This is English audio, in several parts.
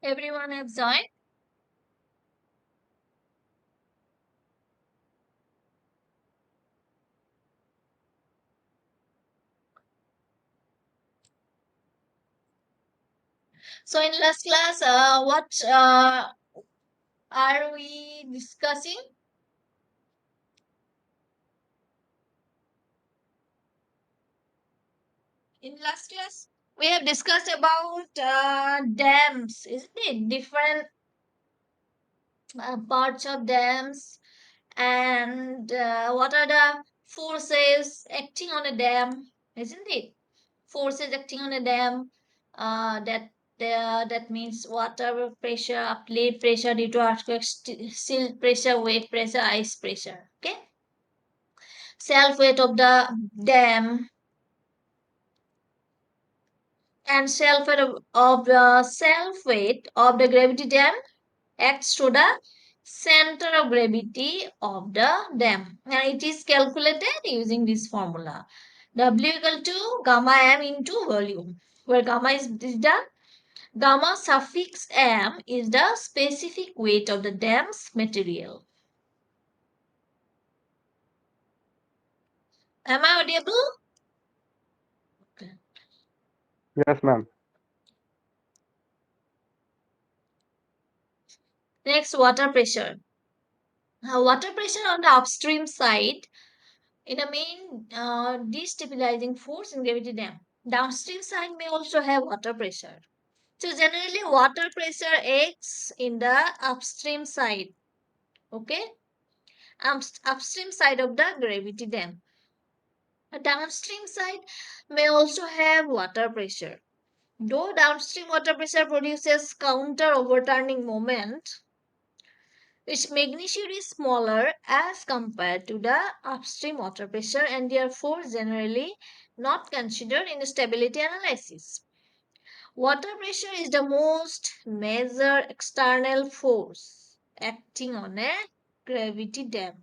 Everyone have joined. So in last class, what are we discussing? In last class, we have discussed about dams, isn't it? Different parts of dams and what are the forces acting on a dam, isn't it? Forces acting on a dam that means water pressure, uplift pressure due to earthquake, silt pressure, wave pressure, ice pressure. Okay, self weight of the dam and self weight of the gravity dam acts to the center of gravity of the dam, and it is calculated using this formula: W equal to gamma m into volume, where gamma is the gamma suffix m is the specific weight of the dam's material. Am I audible? Okay. Yes, ma'am. Next, water pressure. Water pressure on the upstream side in a main destabilizing force in gravity dam. Downstream side may also have water pressure. So generally, water pressure acts in the upstream side. Okay, upstream side of the gravity dam. A downstream side may also have water pressure. Though downstream water pressure produces counter overturning moment, its magnitude is smaller as compared to the upstream water pressure and therefore generally not considered in stability analysis. Water pressure is the most major external force acting on a gravity dam.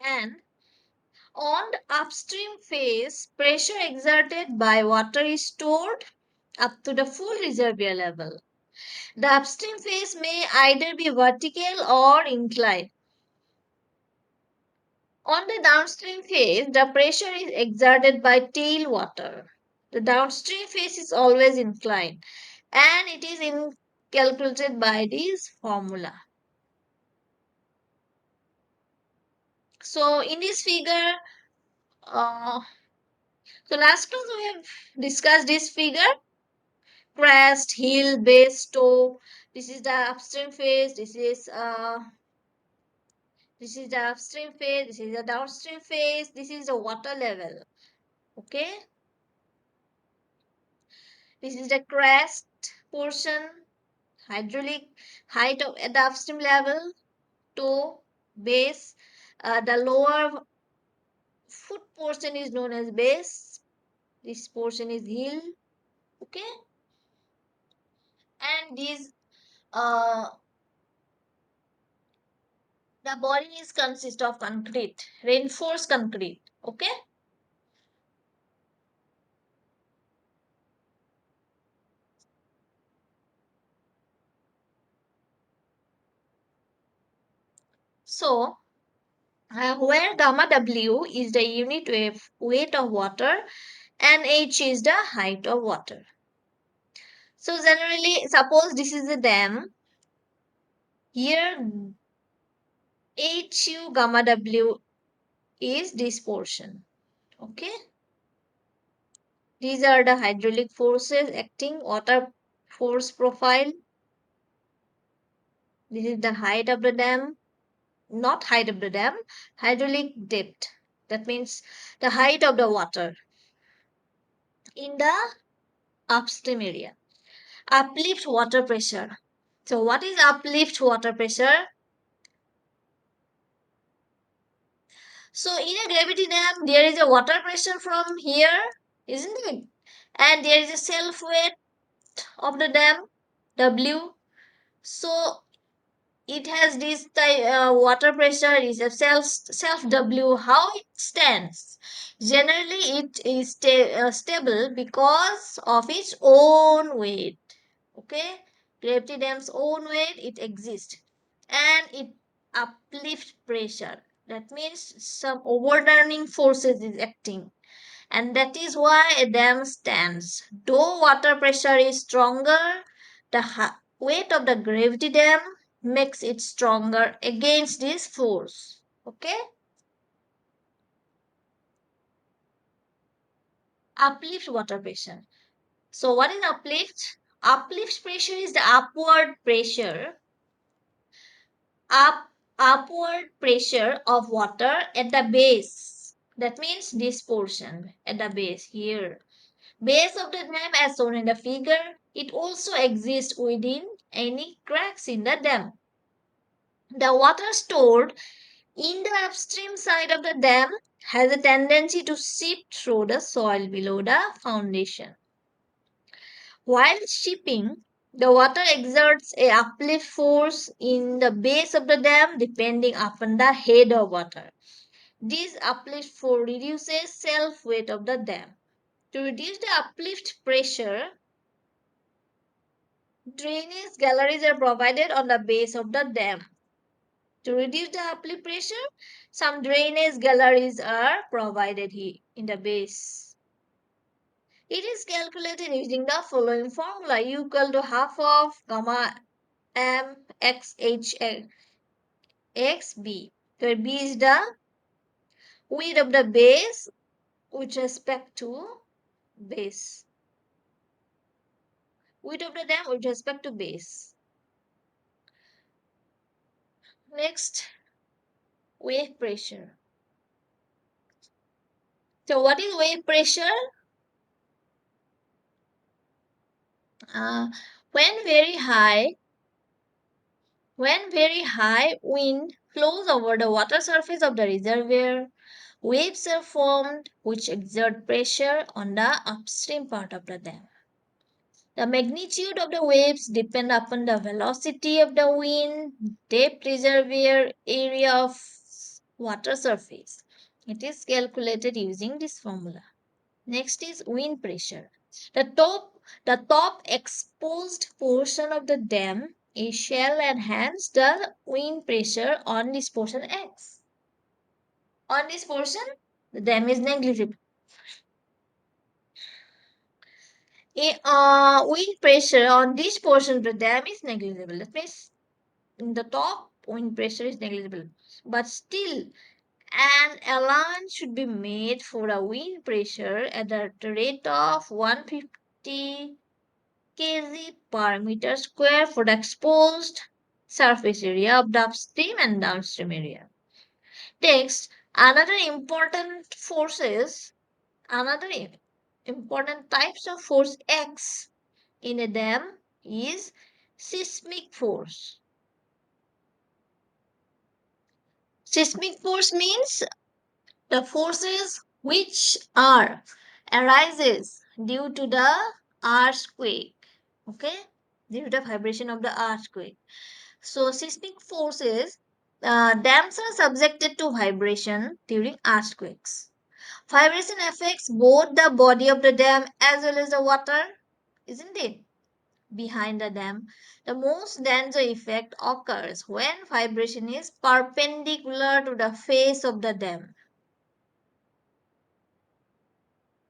And on the upstream phase, pressure exerted by water is stored up to the full reservoir level. The upstream phase may either be vertical or inclined. On the downstream phase, the pressure is exerted by tailwater. The downstream phase is always inclined and it is calculated by this formula. So in this figure, uh, so last class we have discussed this figure: crest, heel, base, toe. This is the upstream phase. This is the upstream phase. This is the downstream phase. This is the water level. Okay. This is the crest portion, hydraulic height of at the upstream level, toe, base. The lower foot portion is known as base. This portion is heel. Okay. And these the body is consist of concrete, reinforced concrete. Okay. So where gamma W is the unit weight of water and H is the height of water. So generally, suppose this is a dam. Here HU gamma W is this portion. Okay. These are the hydraulic forces acting, water force profile. This is the height of the dam, not height of the dam, hydraulic depth. That means the height of the water in the upstream area. Uplift water pressure. So what is uplift water pressure? So in a gravity dam, there is a water pressure from here, isn't it? And there is a self weight of the dam, W. So it has this type, water pressure is a self W. How it stands? Generally, it is stable because of its own weight. Okay, gravity dam's own weight it exists, and it uplifts pressure. That means some overturning forces is acting, and that is why a dam stands. Though water pressure is stronger, the weight of the gravity dam makes it stronger against this force. Okay? Uplift water pressure. So, what is uplift? Uplift pressure is the up upward pressure of water at the base. That means this portion at the base here. Base of the dam as shown in the figure, it also exists within any cracks in the dam. The water stored in the upstream side of the dam has a tendency to seep through the soil below the foundation. While seeping, the water exerts a uplift force in the base of the dam depending upon the head of water. This uplift force reduces self weight of the dam. To reduce the uplift pressure, drainage galleries are provided on the base of the dam. To reduce the uplift pressure, some drainage galleries are provided here in the base. It is calculated using the following formula: U equal to half of gamma m x h x b, where b is the width of the base with respect to base. Width of the dam with respect to base. Next, wave pressure. So what is wave pressure? Uh, when very high, when very high wind flows over the water surface of the reservoir, waves are formed which exert pressure on the upstream part of the dam. The magnitude of the waves depend upon the velocity of the wind, depth reservoir, area of water surface. It is calculated using this formula. Next is wind pressure. The top exposed portion of the dam is shell and hence the wind pressure on this portion acts. On this portion, the dam is negligible. Wind pressure on this portion of the dam is negligible. That means in the top, wind pressure is negligible. But still, an allowance should be made for a wind pressure at the rate of 150 kg per meter square for the exposed surface area of the upstream and downstream area. Next, another important types of force X in a dam is seismic force. Seismic force means the forces which are arises due to the earthquake. Okay, due to the vibration of the earthquake. So seismic forces, dams are subjected to vibration during earthquakes. Vibration affects both the body of the dam as well as the water, isn't it? Behind the dam, the most danger effect occurs when vibration is perpendicular to the face of the dam.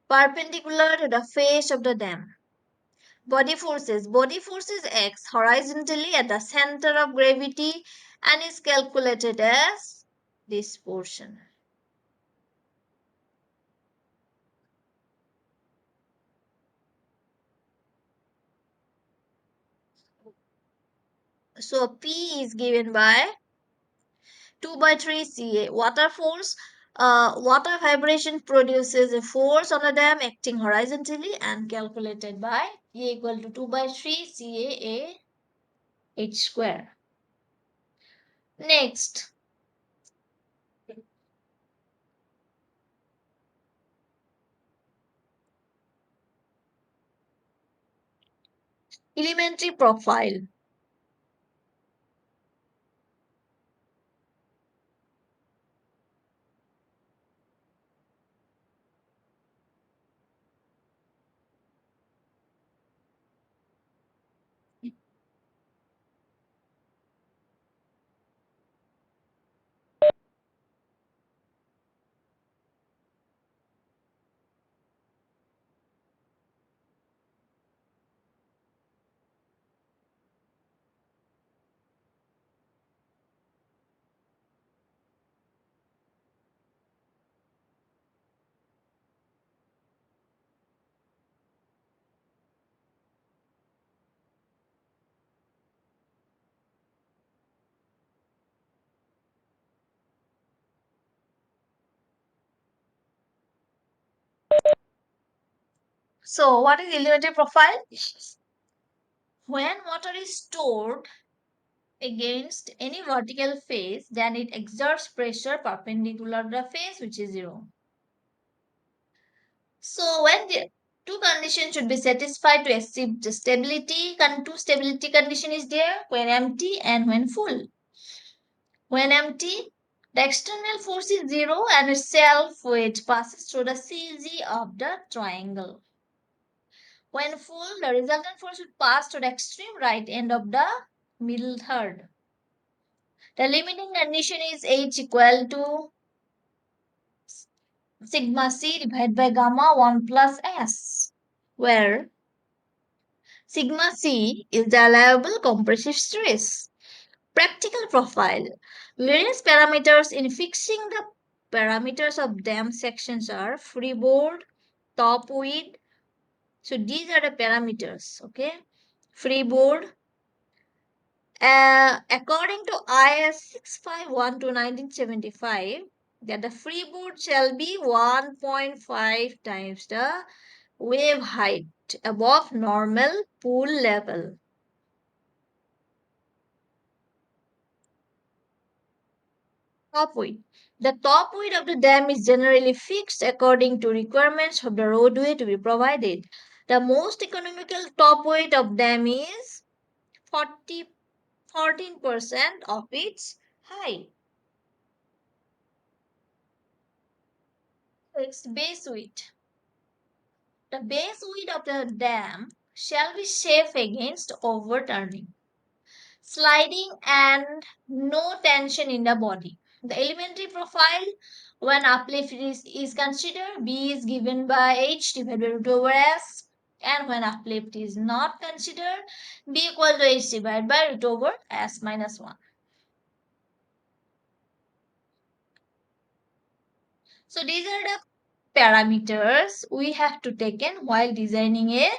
Perpendicular to the face of the dam. Body forces acts horizontally at the center of gravity and is calculated as this portion. So P is given by 2 by 3 Ca. Water force. Water vibration produces a force on the dam acting horizontally and calculated by E equal to 2 by 3 Ca H square. Next, elementary profile. So, what is elementary profile? When water is stored against any vertical face, then it exerts pressure perpendicular to the face, which is zero. So, when the two conditions should be satisfied to achieve the stability, two stability condition is there when empty and when full. When empty, the external force is zero and its self weight passes through the CG of the triangle. When full, the resultant force will pass to the extreme right end of the middle third. The limiting condition is H equal to sigma C divided by gamma 1 plus S, where sigma C is the allowable compressive stress. Practical profile. Various parameters in fixing the parameters of dam sections are freeboard, top width. So these are the parameters, okay? Freeboard. According to IS 651 to 1975, that the freeboard shall be 1.5 times the wave height above normal pool level. Top width. The top width of the dam is generally fixed according to requirements of the roadway to be provided. The most economical top width of dam is 40 14% of its height. Its base width. The base width of the dam shall be safe against overturning, sliding, and no tension in the body. The elementary profile when uplift is considered, B is given by H divided by root over S, and when uplift is not considered, B equal to H divided by root over S minus 1. So these are the parameters we have to take in while designing a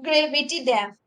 gravity dam.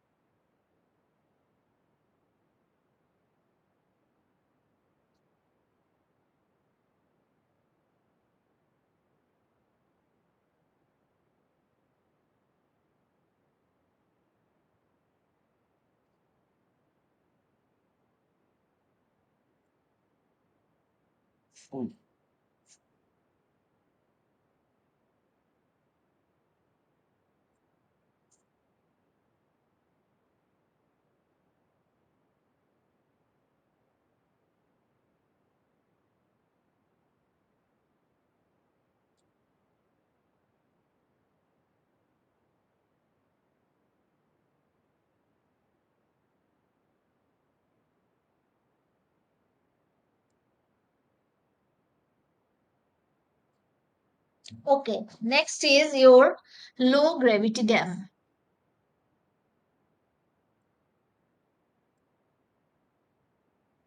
Okay, next is your low gravity dam.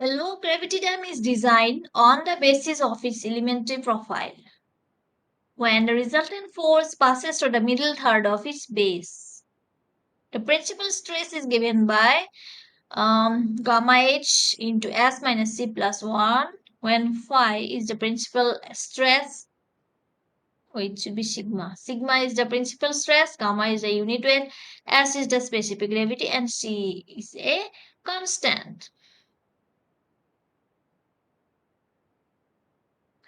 A low gravity dam is designed on the basis of its elementary profile when the resultant force passes through the middle third of its base. The principal stress is given by gamma h into s minus c plus 1 when phi is the principal stress. Oh, it should be sigma. Sigma is the principal stress, gamma is the unit weight, s is the specific gravity, and c is a constant.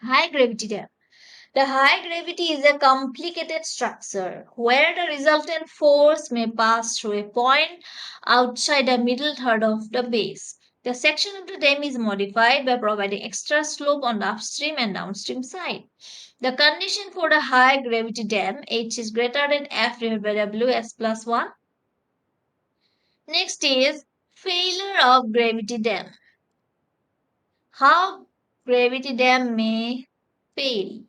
High gravity dam. The high gravity is a complicated structure where the resultant force may pass through a point outside the middle third of the base. The section of the dam is modified by providing extra slope on the upstream and downstream side. The condition for the high gravity dam H is greater than F divided by W S plus 1. Next is failure of gravity dam. How gravity dam may fail.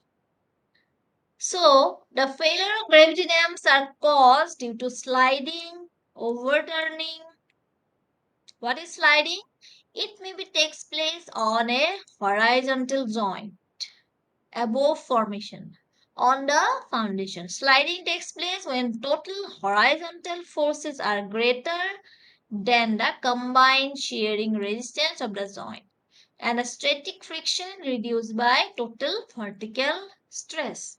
So, the failure of gravity dams are caused due to sliding, overturning. What is sliding? It maybe takes place on a horizontal joint above formation on the foundation. Sliding takes place when total horizontal forces are greater than the combined shearing resistance of the joint and a static friction reduced by total vertical stress.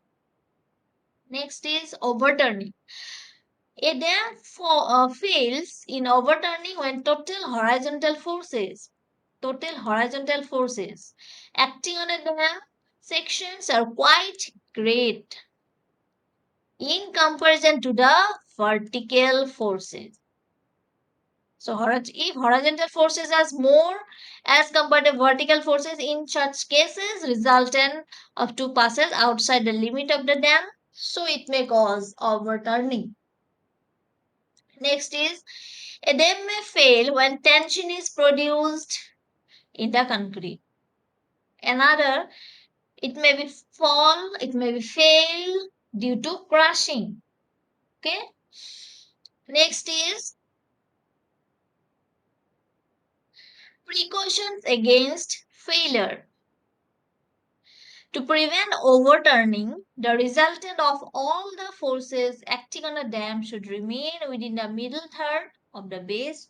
Next is overturning. A dam fails in overturning when total horizontal forces acting on a dam sections are quite great in comparison to the vertical forces. So if horizontal forces are more as compared to vertical forces, in such cases resultant of two passes outside the limit of the dam, so it may cause overturning. Next is a dam may fail when tension is produced in the concrete. Another, it may be fail due to crushing. Okay. Next is precautions against failure. To prevent overturning, the resultant of all the forces acting on a dam should remain within the middle third of the base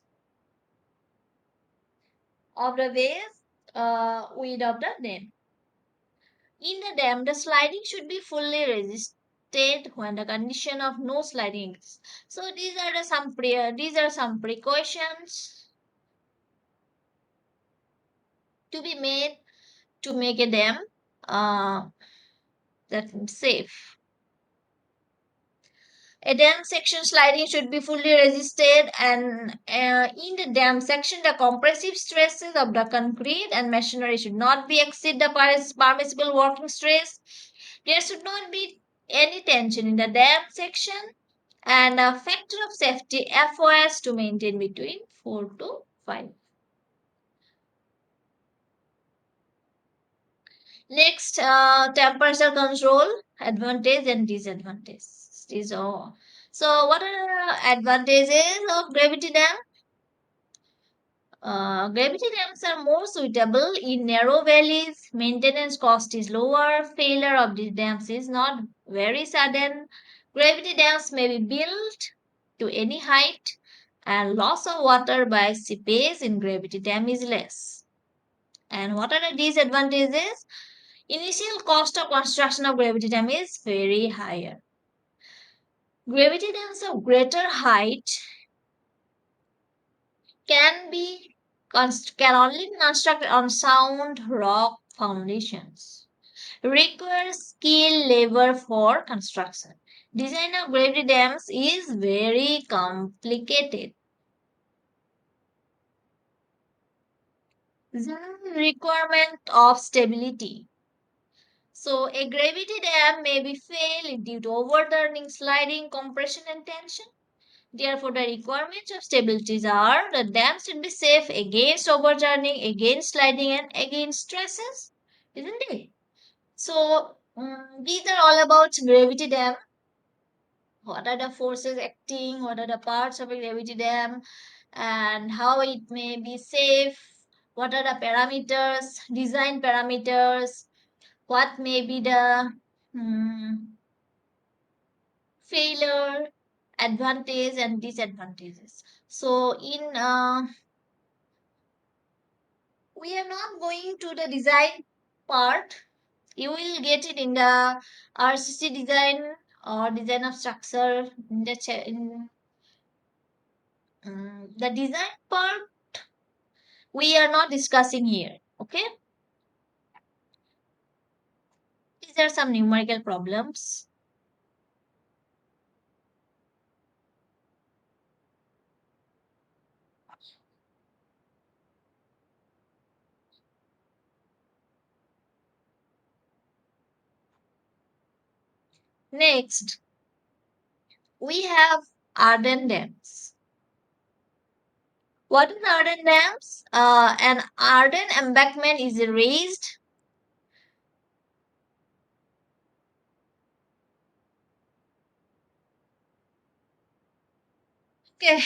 width of the dam. In the dam, the sliding should be fully resisted when the condition of no sliding exists. So these are some precautions to be made to make a dam uh, that safe. A dam section sliding should be fully resisted, and in the dam section, the compressive stresses of the concrete and masonry should not be exceed the permissible working stress. There should not be any tension in the dam section, and a factor of safety FOS to maintain between 4 to 5. Next, temperature control, advantage and disadvantage. These are so. What are the advantages of gravity dam? Gravity dams are more suitable in narrow valleys. Maintenance cost is lower. Failure of the dams is not very sudden. Gravity dams may be built to any height, and loss of water by seepage in gravity dam is less. And what are the disadvantages? Initial cost of construction of gravity dam is very higher. Gravity dams of greater height can be can only be constructed on sound rock foundations. Requires skilled labor for construction. Design of gravity dams is very complicated. The requirement of stability. So a gravity dam may be failed due to overturning, sliding, compression, and tension. Therefore, the requirements of stabilities are the dam should be safe against overturning, against sliding, and against stresses, isn't it? So, these are all about gravity dam. What are the forces acting? What are the parts of a gravity dam? And how it may be safe? What are the parameters, design parameters? What may be the failure, advantage, and disadvantages? So, in we are not going to the design part. You will get it in the RCC design or design of structure in the design part we are not discussing here. Okay, these are some numerical problems. Next, we have Arden dams. What is Arden dams? An Arden embankment is raised. Okay.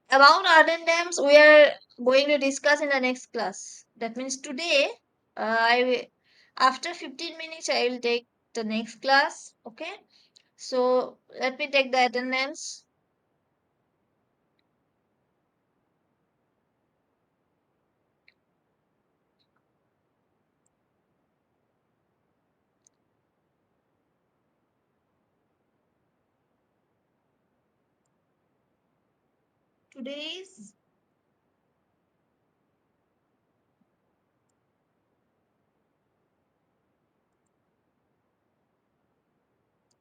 About Arden dams, we are going to discuss in the next class. That means today, after 15 minutes, I will take the next class. Okay. So let me take the attendance. Today's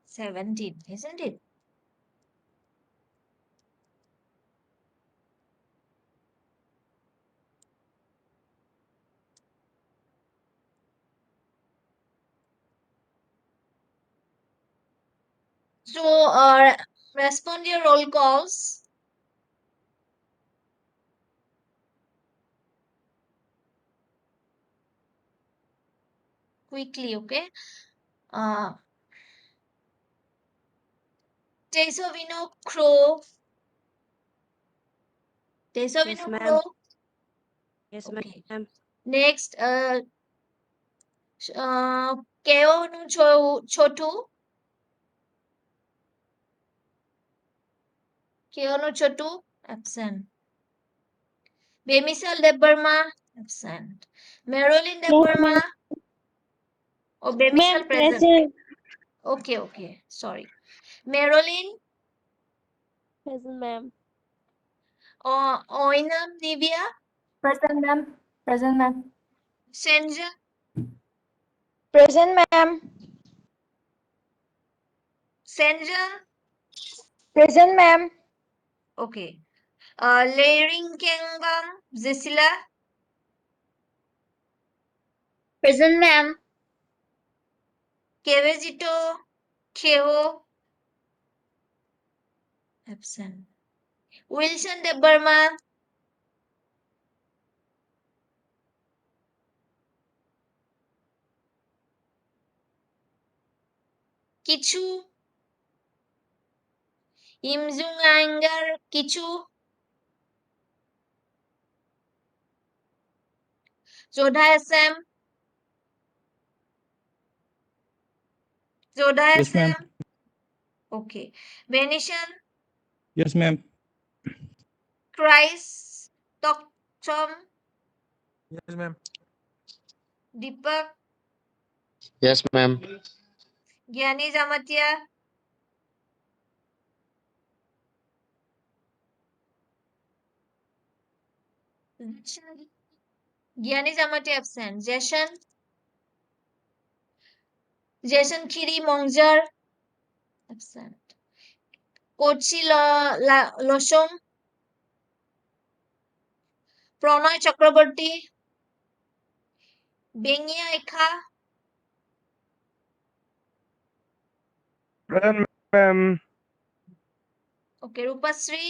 17, isn't it? So, respond your roll calls quickly, okay? Uh, Tesovino Crow. Yes, Tesovino ma'am. Crow. Yes, Okay. ma'am. Next, Keonu Chotu. Keonu Chotu. Absent. Bemisal Debarma. Absent. Marilyn Yes, Debarma. ma'am. Or Ma'am, Bemisal present. present. Okay, okay. Sorry. Marilyn Present, ma'am. or Oinam Nivia. Present, ma'am. Present, ma'am. Senja. Present, ma'am. Senja. Present, ma'am. Okay. Layering Kengam. Zesila. Present, ma'am. Kevejito. Keho. Absent. Wilson Debarma. Kichu. Imzung Angar. Kichu. Jodha SM. Jodha Yes, ma'am. SM. Okay. Venetian. Yes, ma'am. Christ. Tokchom. Yes, ma'am. Deepak. Yes, ma'am. Gyani Jamatia. Gyani Jamatia absent. Jason Khiri Mongjar absent. Kochi Losong. Pranay Chakraborty. Bengya Ekha. Present, ma'am. Okay. Rupasri.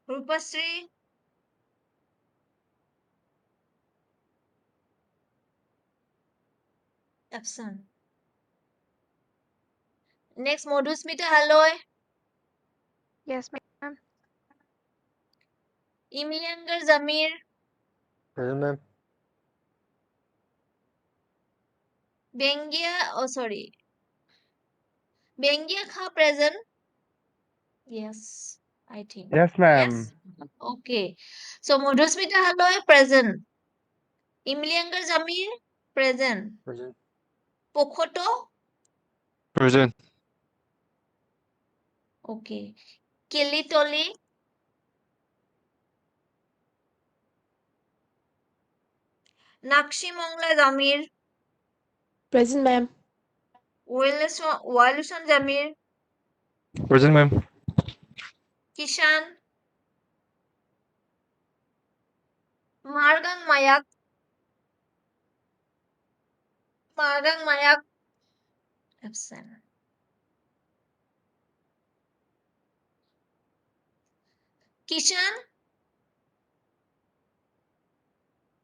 Rupasri. Absent. Next, Madhusmita Haloy. Yes, ma'am. Imliangar Zamir. Present, ma'am. Bengya. Oh, sorry. Bengya Kha present. Yes, I think. Yes, ma'am. Yes? Okay. So, Madhusmita Haloy present. Imliangar Zamir present. Present. Pokhoto. Present. Okay. Kilitoli. Nakshi Mongla Zamir. Present, ma'am. Walusan Zamir. Present, ma'am. Kishan. Margang Mayak. Margang Mayak. Absent. Kishan.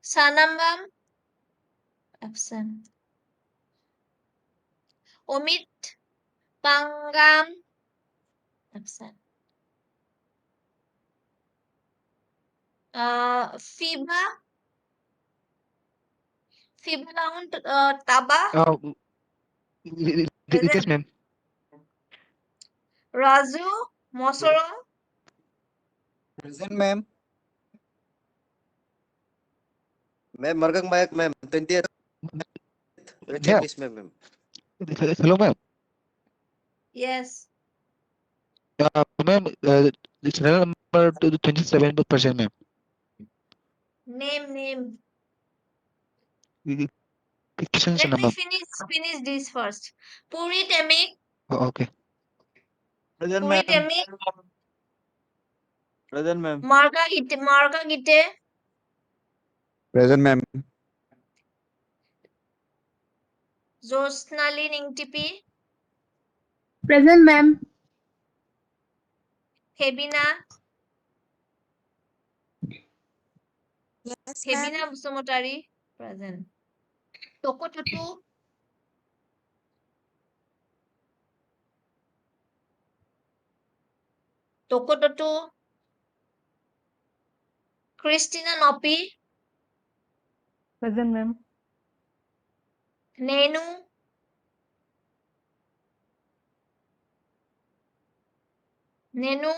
Sanambam. Absent. Omit Pangam. Absent. Fiba. Fiba Laun Taba. Yes, Present. ma'am. Raju Mosorong. Present, ma'am. Ma'am, Margang Mayak, ma'am. 20th Yeah. Miss, ma'am. Hello, ma'am. Yes. Ma'am, the serial number to the 27 present, ma'am. Name. The Kishan Let Sana, me ma'am. finish this first. Puri Temik. Oh, okay. Present, Puri ma'am. Temik. Present, ma'am. Marga Gite. Present, ma'am. Josnali Ningtipi. Present, ma'am. Hebina. Yes, ma'am. Hebina Busumotari. Present. Tokotutu. Tokotutu. Christina Nopi. Present, ma'am. Nenu. Nenu.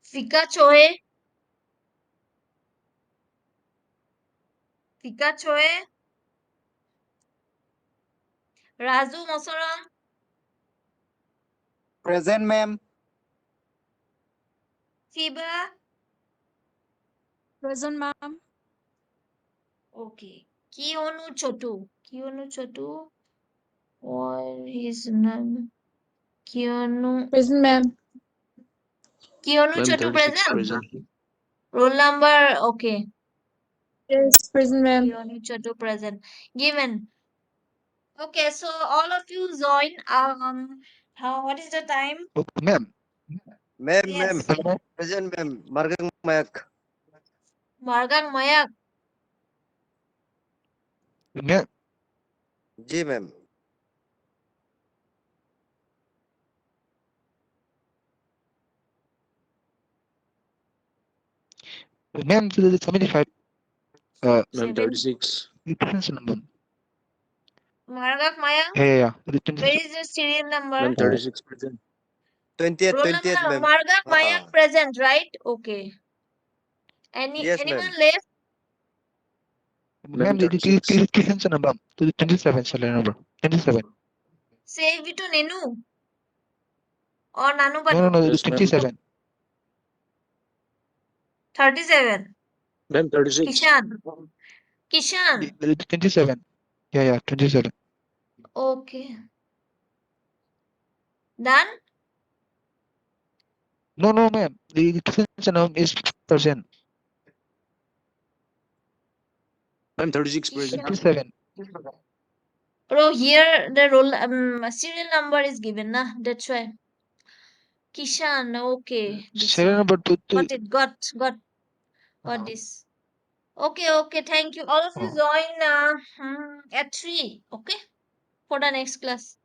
Fika Choe. Raju Mosaram. Present, ma'am. Fiba. Present, ma'am. Okay. Kionu Chotu. What is name? Kionu Present, ma'am. Ma'am, Chotu 36 present. present. Roll number. Okay. Yes, present, ma'am. Kionu Chotu present. Given. Okay. So all of you join. What is the time? Oh, ma'am. Ma'am. Yes. Ma'am, Present, ma'am. Margang Mayak. Margang Mayak. ma'am, Ji, ma'am. ma'am, the 75. Ma'am, 36. The Kishan Sana, ma'am. Margang Mayak. Yeah. The Where 26. is the serial number? Ma'am, 36 present. 20th, Roll 20th, number. ma'am. Margang Mayak Ah. present, right? Okay. Yes, Anyone ma'am. left? Ma'am, the Kishan Sana, ma'am. To the 27 serial number. 27. Save it to Nenu or Nanu No, Patu. the 27. 37. Ma'am, 36. Kishan. The 27. Yeah, 27. Okay. Done? No, ma'am. The Kishan Sana is present. Ma'am, 36 present. Kishan. 27. Oh, here the serial number is given, na? That's why. Kishan. Okay. This Serial one. number 2. Got it. Got this. Okay. Thank you. All of you Oh. join at 3. Okay. For the next class.